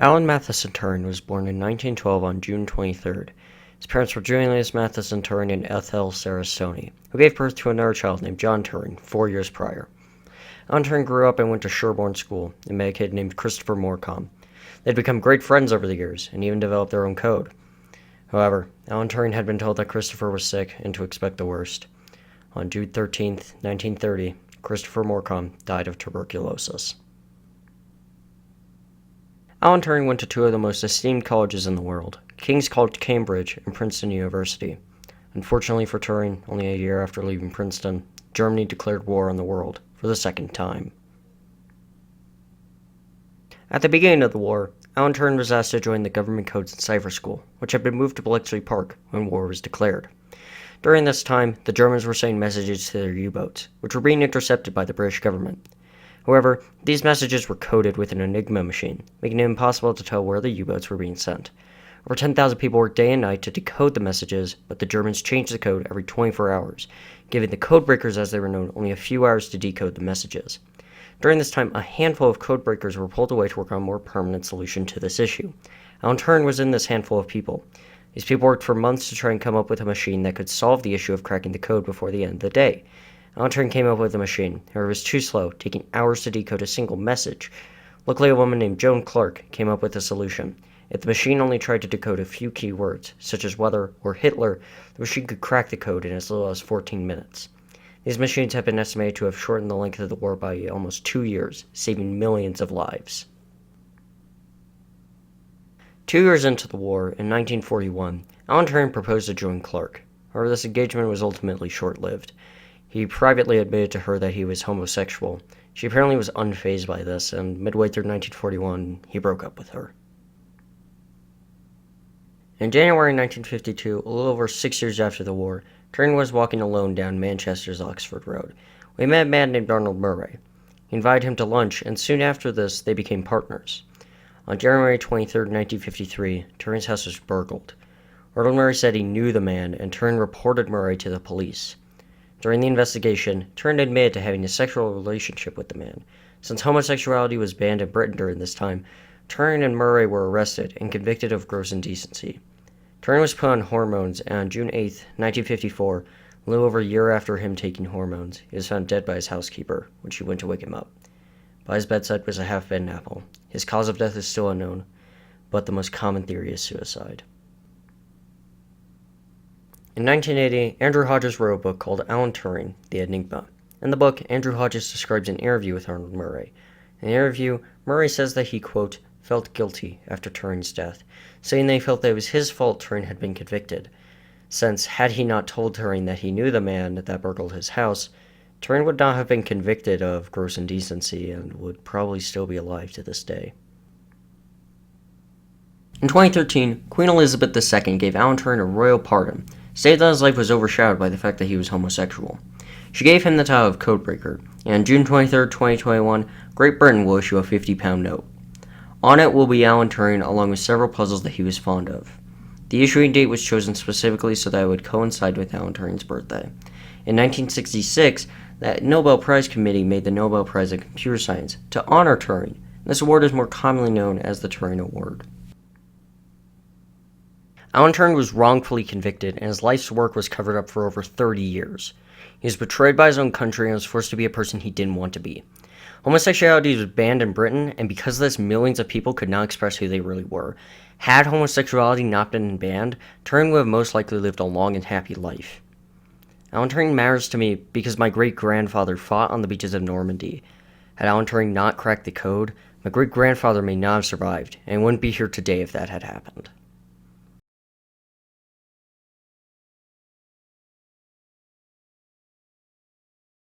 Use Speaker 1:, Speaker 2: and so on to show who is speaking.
Speaker 1: Alan Matheson Turing was born in 1912 on June 23rd. His parents were Julius Matheson Turing and Ethel Sarasoni, who gave birth to another child named John Turing 4 years prior. Alan Turing grew up and went to Sherborne School and met a kid named Christopher Morecambe. They'd become great friends over the years and even developed their own code. However, Alan Turing had been told that Christopher was sick and to expect the worst. On June 13, 1930, Christopher Morecambe died of tuberculosis. Alan Turing went to two of the most esteemed colleges in the world, King's College Cambridge and Princeton University. Unfortunately for Turing, only a year after leaving Princeton, Germany declared war on the world for the second time. At the beginning of the war, Alan Turing was asked to join the Government Codes and Cipher School, which had been moved to Bletchley Park when war was declared. During this time, the Germans were sending messages to their U-boats, which were being intercepted by the British government. However, these messages were coded with an Enigma machine, making it impossible to tell where the U-boats were being sent. Over 10,000 people worked day and night to decode the messages, but the Germans changed the code every 24 hours, giving the codebreakers, as they were known, only a few hours to decode the messages. During this time, a handful of codebreakers were pulled away to work on a more permanent solution to this issue. Alan Turing was in this handful of people. These people worked for months to try and come up with a machine that could solve the issue of cracking the code before the end of the day. Alan Turing came up with a machine, however it was too slow, taking hours to decode a single message. Luckily, a woman named Joan Clark came up with a solution. If the machine only tried to decode a few key words, such as weather or Hitler, the machine could crack the code in as little as 14 minutes. These machines have been estimated to have shortened the length of the war by almost 2 years, saving millions of lives. 2 years into the war, in 1941, Alan Turing proposed to Joan Clark. However, this engagement was ultimately short-lived. He privately admitted to her that he was homosexual. She apparently was unfazed by this, and midway through 1941, he broke up with her. In January 1952, a little over 6 years after the war, Turing was walking alone down Manchester's Oxford Road when he met a man named Arnold Murray. He invited him to lunch, and soon after this, they became partners. On January 23, 1953, Turing's house was burgled. Arnold Murray said he knew the man, and Turing reported Murray to the police. During the investigation, Turing admitted to having a sexual relationship with the man. Since homosexuality was banned in Britain during this time, Turing and Murray were arrested and convicted of gross indecency. Turing was put on hormones, and on June 8, 1954, a little over a year after him taking hormones, he was found dead by his housekeeper when she went to wake him up. By his bedside was a half-bitten apple. His cause of death is still unknown, but the most common theory is suicide. In 1980, Andrew Hodges wrote a book called Alan Turing, The Enigma. In the book, Andrew Hodges describes an interview with Arnold Murray. In the interview, Murray says that he, quote, felt guilty after Turing's death, saying that he felt that it was his fault Turing had been convicted, since had he not told Turing that he knew the man that burgled his house, Turing would not have been convicted of gross indecency and would probably still be alive to this day. In 2013, Queen Elizabeth II gave Alan Turing a royal pardon, stated that his life was overshadowed by the fact that he was homosexual. She gave him the title of Codebreaker, and on June 23, 2021, Great Britain will issue a £50 note. On it will be Alan Turing along with several puzzles that he was fond of. The issuing date was chosen specifically so that it would coincide with Alan Turing's birthday. In 1966, the Nobel Prize Committee made the Nobel Prize in Computer Science to honor Turing. This award is more commonly known as the Turing Award. Alan Turing was wrongfully convicted, and his life's work was covered up for over 30 years. He was betrayed by his own country and was forced to be a person he didn't want to be. Homosexuality was banned in Britain, and because of this, millions of people could not express who they really were. Had homosexuality not been banned, Turing would have most likely lived a long and happy life. Alan Turing matters to me because my great-grandfather fought on the beaches of Normandy. Had Alan Turing not cracked the code, my great-grandfather may not have survived, and wouldn't be here today if that had happened.